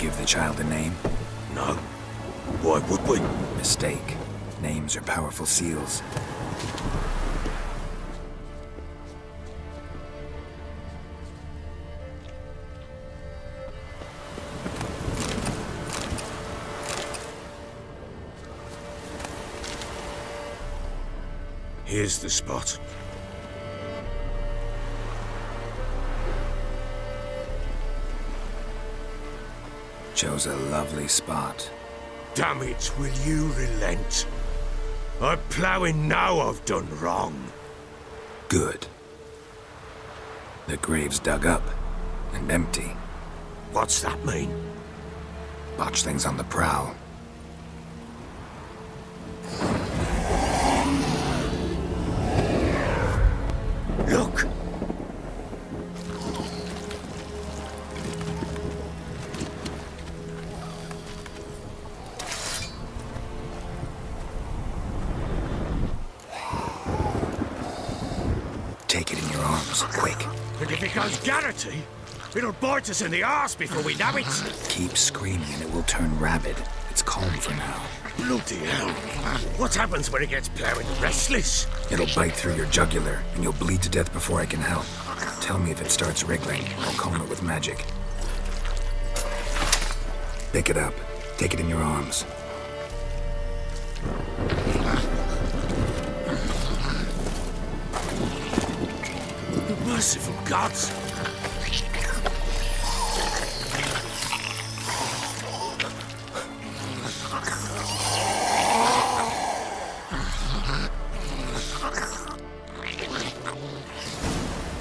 give the child a name? No. Why would we? Mistake. Names are powerful seals. Here's the spot. Chose a lovely spot. Damn it, will you relent? I'm ploughing now I've done wrong. Good. The grave's dug up and empty. What's that mean? Botch things on the prowl. Look! Take it in your arms, quick. And if it goes Garrity, it'll bite us in the arse before we know it. Keep screaming and it will turn rabid. It's calm for now. Bloody hell. What happens when it gets ploughing restless? It'll bite through your jugular, and you'll bleed to death before I can help. Tell me if it starts wriggling. I'll calm it with magic. Pick it up. Take it in your arms. Merciful gods!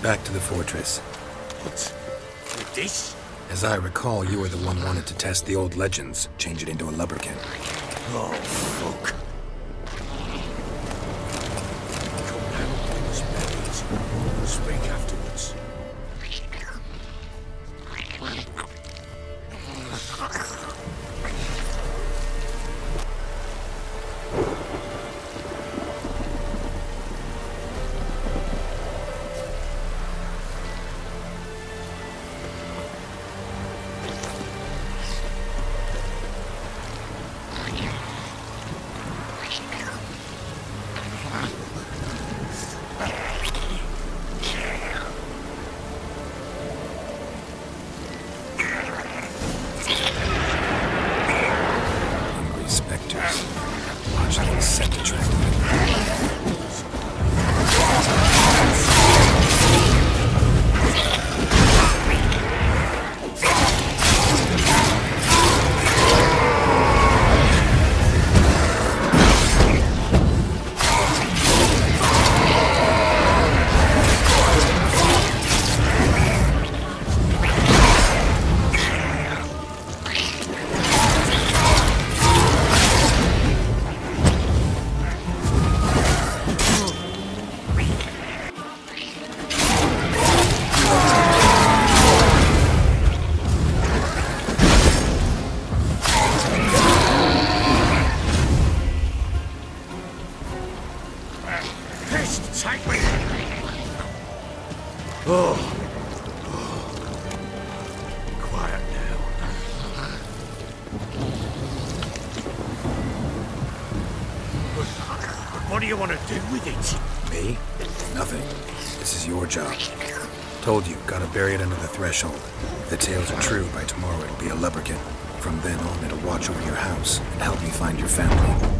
Back to the fortress. What? With this? As I recall, you were the one wanted to test the old legends, change it into a lubberkin. Oh, fuck. Come down, spirits. We'll speak afterwards. Hungry specters. Watch them set the trap. Take me! Oh. Quiet now. What do you want to do with it? Me? Nothing. This is your job. Told you, gotta bury it under the threshold. If the tales are true, by tomorrow it'll be a lubberkin. From then on, it'll watch over your house and help me find your family.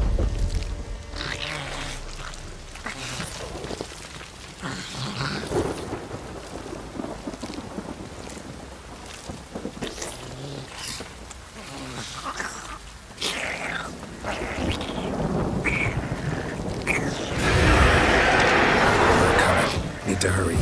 Need to hurry.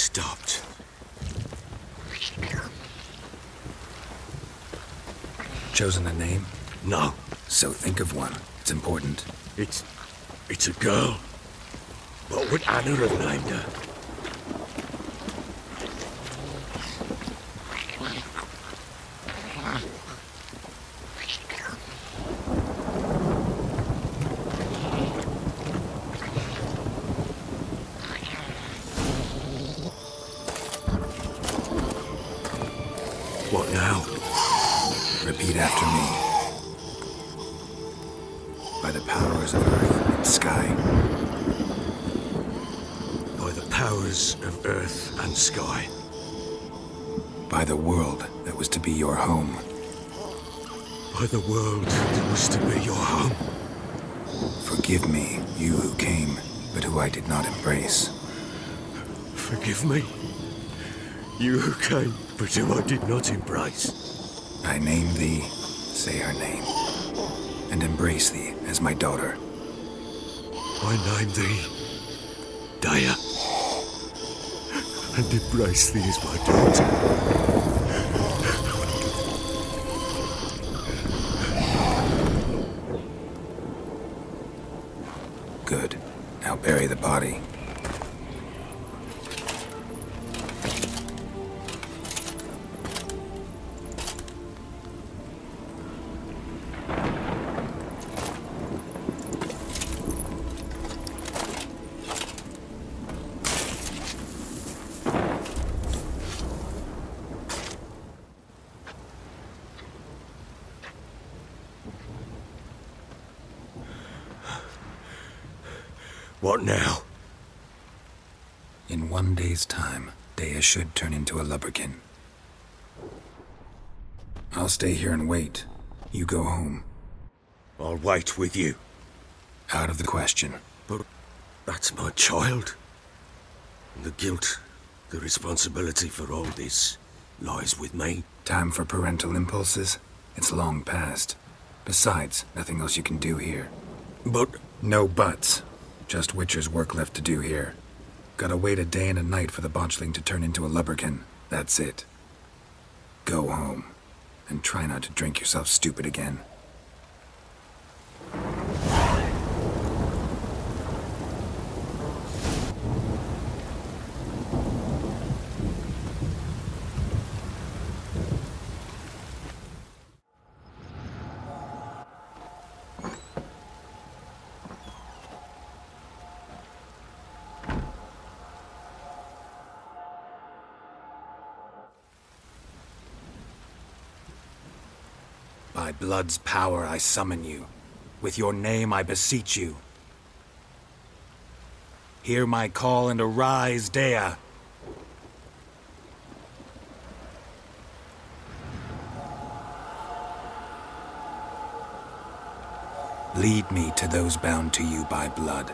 stopped. Chosen a name? No. So think of one. It's important. It's a girl. What would Anna have named her? What now? Repeat after me. By the powers of earth and sky. By the powers of earth and sky. By the world that was to be your home. By the world that was to be your home. Forgive me, you who came, but who I did not embrace. Forgive me, you who came, but who I did not embrace. I name thee, say her name, and embrace thee as my daughter. I name thee Daya, and embrace thee as my daughter. Good. Now bury the body. What now? In 1 day's time, Daya should turn into a lubberkin. I'll stay here and wait. You go home. I'll wait with you. Out of the question. But that's my child. And the guilt, the responsibility for all this lies with me. Time for parental impulses? It's long past. Besides, nothing else you can do here. But... No buts. Just Witcher's work left to do here. Gotta wait a day and a night for the botchling to turn into a lubberkin. That's it. Go home. And try not to drink yourself stupid again. By blood's power I summon you. With your name I beseech you. Hear my call and arise, Daya. Lead me to those bound to you by blood.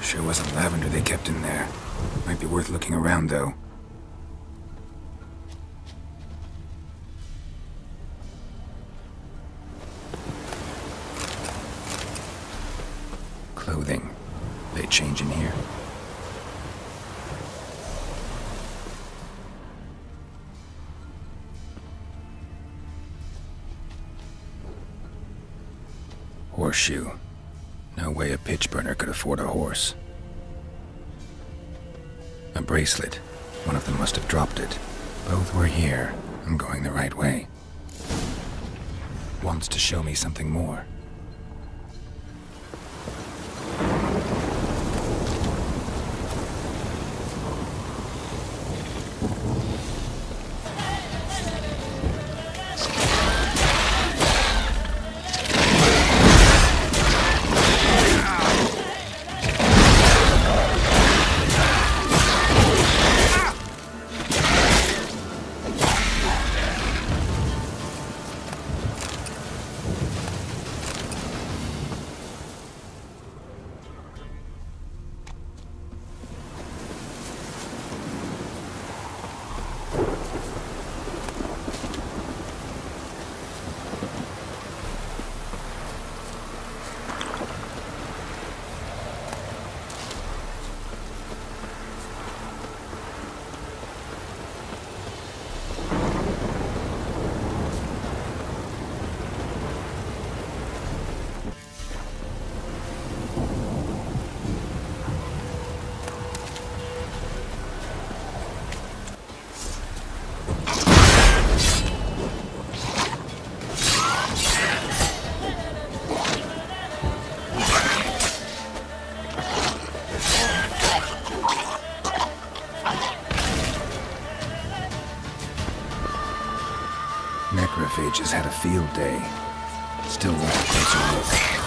Sure wasn't lavender they kept in there. Might be worth looking around, though. Clothing. They change in here? Horseshoe. No way a pitch burner could afford a horse. A bracelet. One of them must have dropped it. Both were here. I'm going the right way. Wants to show me something more. Necrophages had a field day. Still worth a closer look.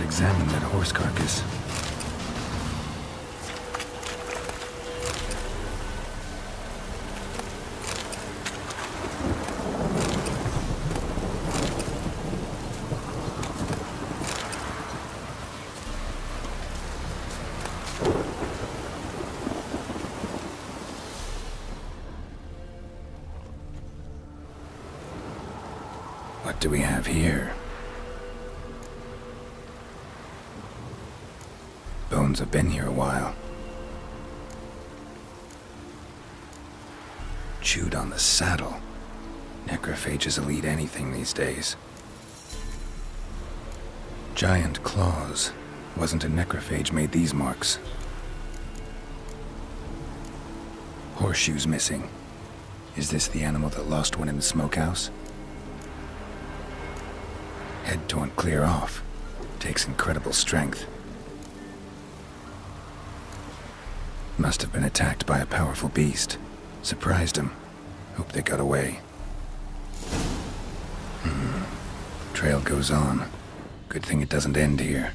Examine that horse carcass. What do we have here? Bones have been here a while. Chewed on the saddle. Necrophages will eat anything these days. Giant claws. Wasn't a necrophage made these marks. Horseshoes missing. Is this the animal that lost one in the smokehouse? Head torn clear off. Takes incredible strength. Must have been attacked by a powerful beast. Surprised him. Hope they got away. Trail goes on. Good thing it doesn't end here.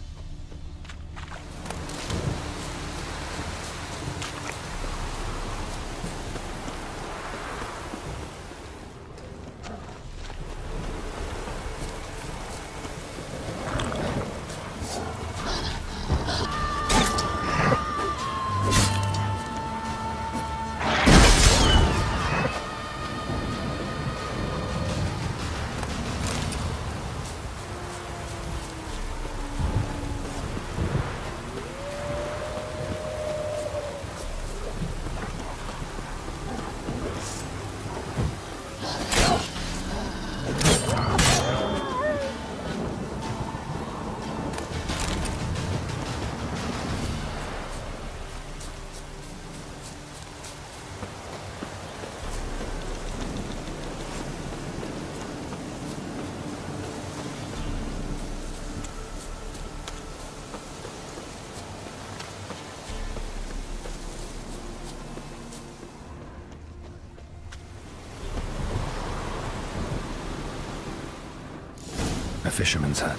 fisherman's hut.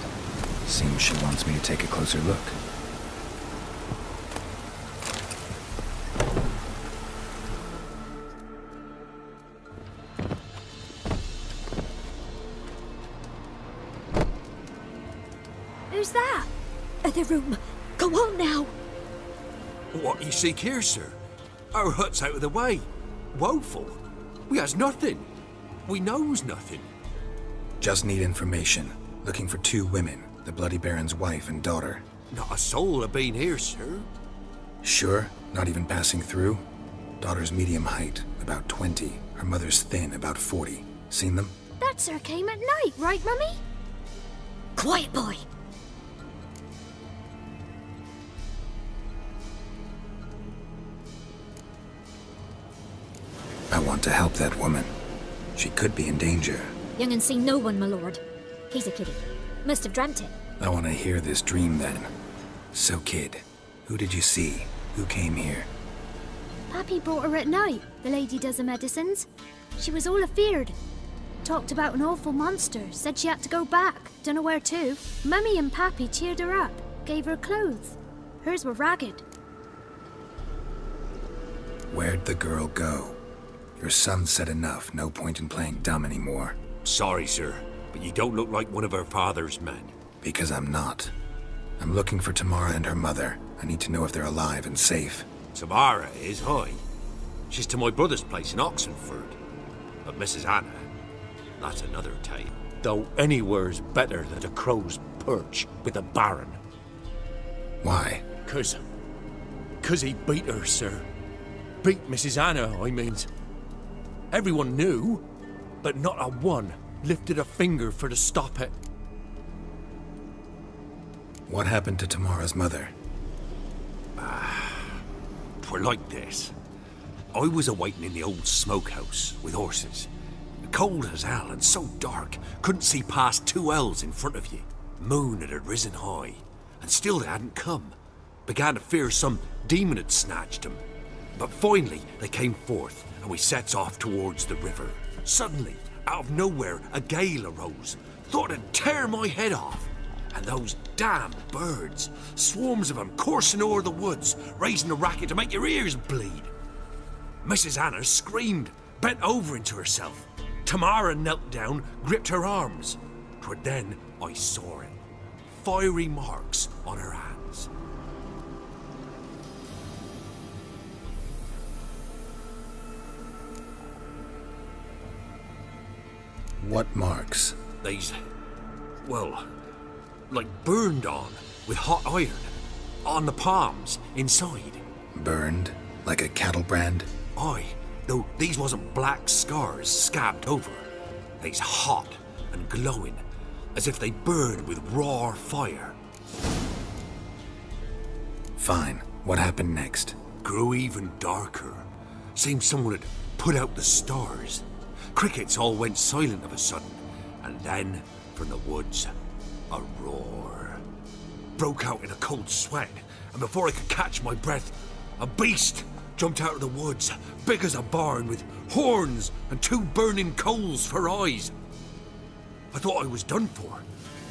Seems she wants me to take a closer look. Who's that? The room. Go on now. What you seek here, sir? Our hut's out of the way. Woeful. We has nothing. We knows nothing. Just need information. Looking for 2 women, the Bloody Baron's wife and daughter. Not a soul have been here, sir. Sure? Not even passing through? Daughter's medium height, about 20. Her mother's thin, about 40. Seen them? That sir came at night, right, Mummy? Quiet, boy. I want to help that woman. She could be in danger. Young and seen no one, my lord. He's a kiddie. Must have dreamt it. I want to hear this dream then. So, kid, who did you see? Who came here? Pappy brought her at night, the lady does the medicines. She was all afeared. Talked about an awful monster, said she had to go back, dunno where to. Mummy and Pappy cheered her up, gave her clothes. Hers were ragged. Where'd the girl go? Your son said enough, no point in playing dumb anymore. Sorry, sir, but you don't look like one of our father's men. Because I'm not. I'm looking for Tamara and her mother. I need to know if they're alive and safe. Tamara is, aye. She's to my brother's place in Oxenford. But Mrs. Anna, that's another tale. Though anywhere's better than a crow's perch with a baron. Why? Cause he beat her, sir. Beat Mrs. Anna, I means. Everyone knew, but not a one lifted a finger for to stop it. What happened to Tamara's mother? Twere like this. I was awaiting in the old smokehouse with horses. Cold as hell and so dark, couldn't see past 2 ells in front of you. Moon had risen high, and still they hadn't come. Began to fear some demon had snatched them. But finally they came forth, and we sets off towards the river. Suddenly, out of nowhere, a gale arose. Thought it'd tear my head off. And those damn birds, swarms of them coursing o'er the woods, raising a racket to make your ears bleed. Mrs. Anna screamed, bent over into herself. Tamara knelt down, gripped her arms. 'Twere then I saw it. Fiery marks on her hands. What marks? These, well, like burned on with hot iron. On the palms, inside. Burned? Like a cattle brand? Aye, though these wasn't black scars scabbed over. They's hot and glowing, as if they burned with raw fire. Fine. What happened next? Grew even darker. Seemed someone had put out the stars. Crickets all went silent of a sudden, and then, from the woods, a roar. Broke out in a cold sweat, and before I could catch my breath, a beast jumped out of the woods, big as a barn, with horns and 2 burning coals for eyes. I thought I was done for.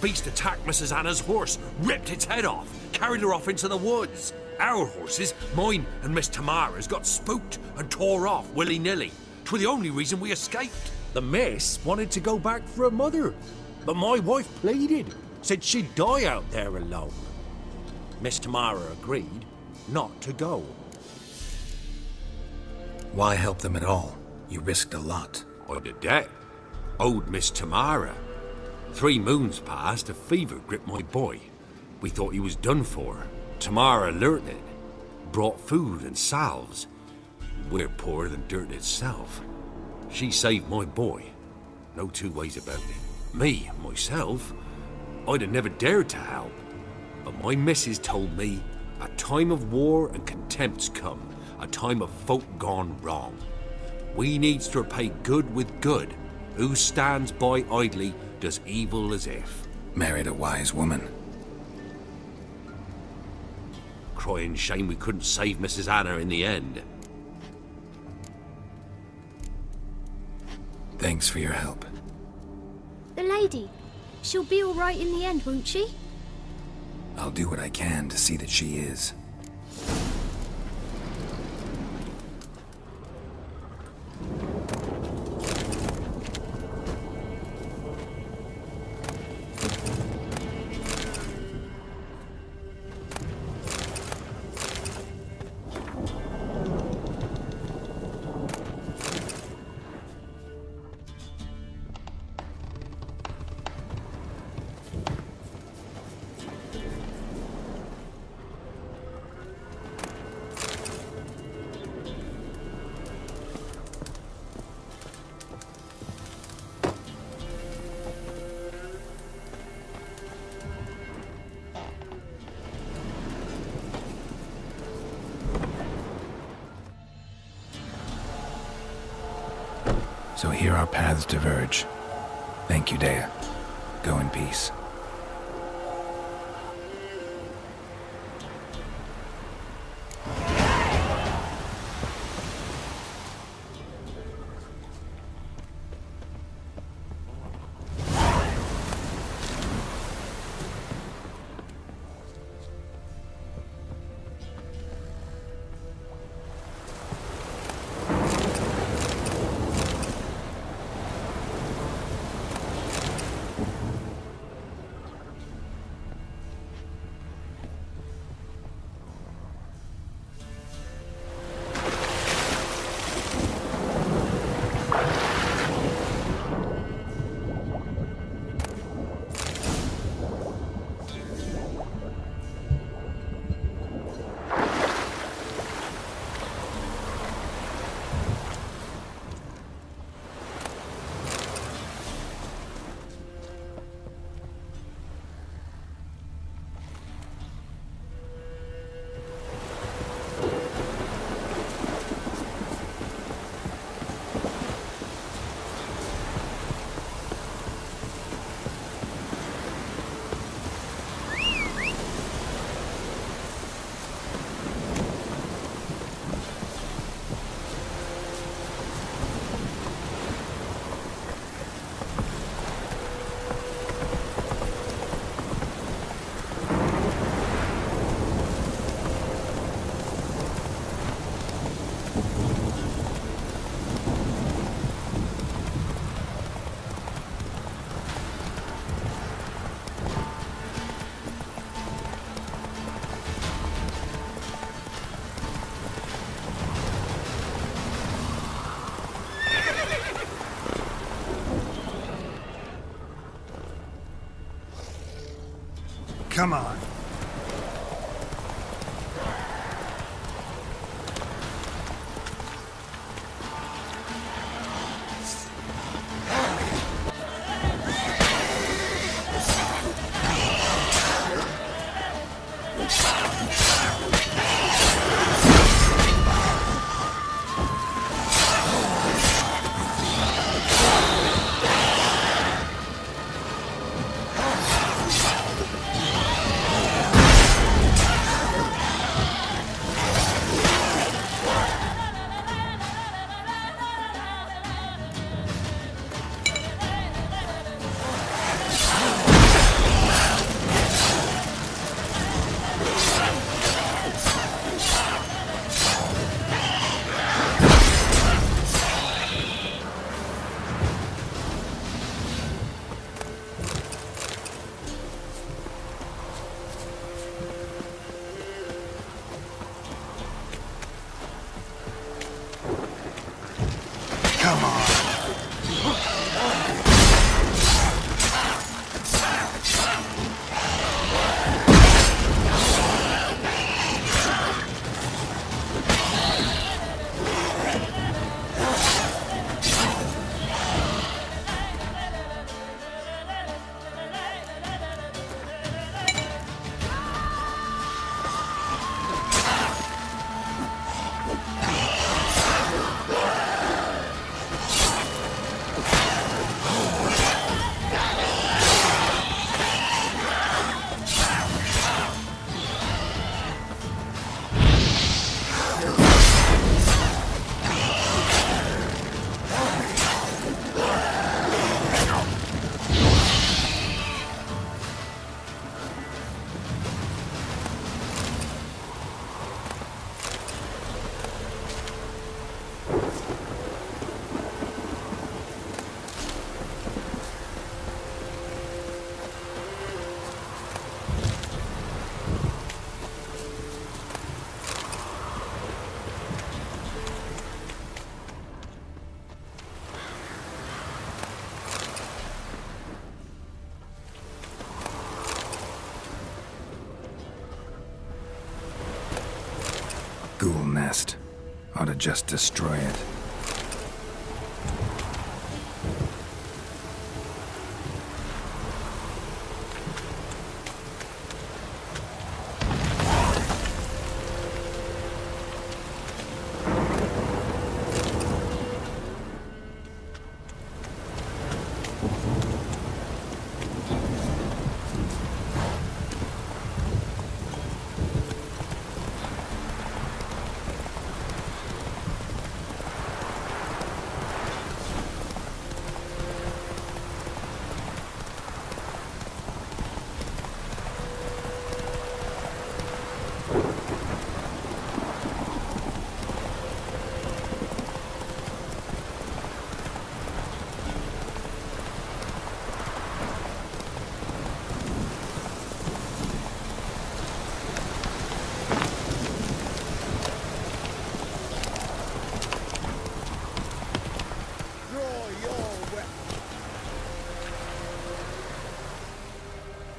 Beast attacked Mrs. Anna's horse, ripped its head off, carried her off into the woods. Our horses, mine and Miss Tamara's, got spooked and tore off willy-nilly. 'Twere the only reason we escaped. The miss wanted to go back for her mother, but my wife pleaded, said she'd die out there alone. Miss Tamara agreed not to go. Why help them at all? You risked a lot. I'd a debt. Owed Miss Tamara. 3 moons passed, a fever gripped my boy. We thought he was done for. Tamara learnt it. Brought food and salves. We're poorer than dirt itself. She saved my boy. No 2 ways about it. Me, myself, I'd have never dared to help. But my missus told me a time of war and contempt's come. A time of folk gone wrong. We needs to repay good with good. Who stands by idly does evil as if. Married a wise woman. Crying shame we couldn't save Mrs. Anna in the end. Thanks for your help. The lady. She'll be all right in the end, won't she? I'll do what I can to see that she is. So here our paths diverge. Thank you, Dea. Go in peace. Come on. nest. Ought to just destroy it.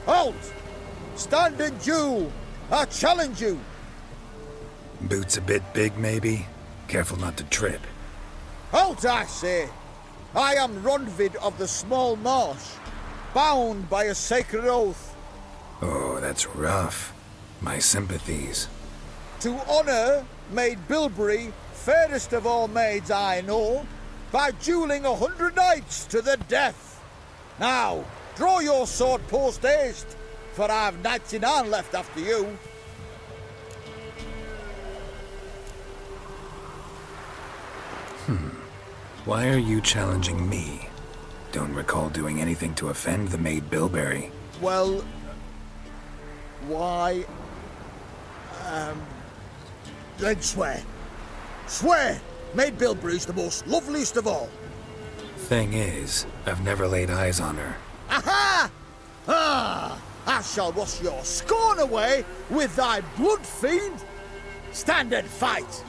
Halt! Stand and Jew! I challenge you! Boots a bit big, maybe? Careful not to trip. Halt, I say! I am Ronvid of the Small Marsh, bound by a sacred oath. Oh, that's rough. My sympathies. To honour Maid Bilberry, fairest of all maids I know, by duelling 100 knights to the death. Now, draw your sword post haste, for I've 99 left after you. Why are you challenging me? Don't recall doing anything to offend the Maid Bilberry. Well, why... then swear. Swear! Maid Bilberry's the most loveliest of all. Thing is, I've never laid eyes on her. Aha! Ah! I shall wash your scorn away with thy blood, fiend! Stand and fight!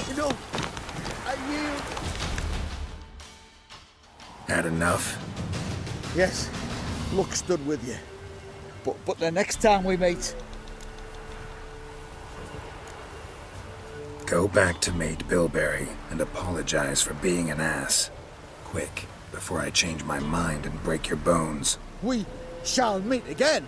You know, I yield. Had enough? Yes, luck stood with you. But the next time we meet... Go back to Maid Bilberry and apologize for being an ass. Quick, before I change my mind and break your bones. we shall meet again.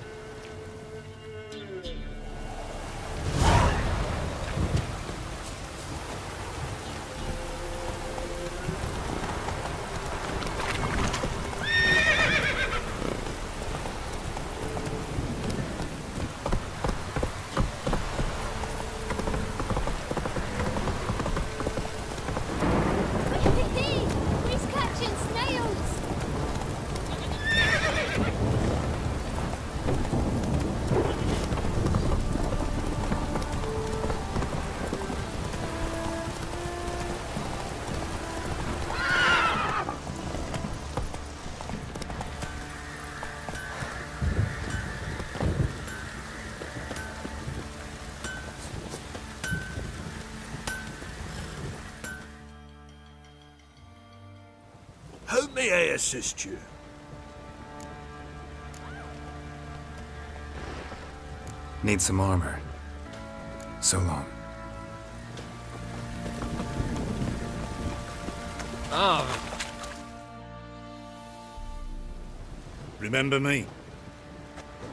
He's catching snails! How may I assist you? Need some armor. So long. Remember me?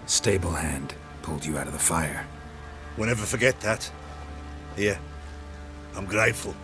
Stable hand pulled you out of the fire. We'll never forget that. Here, I'm grateful.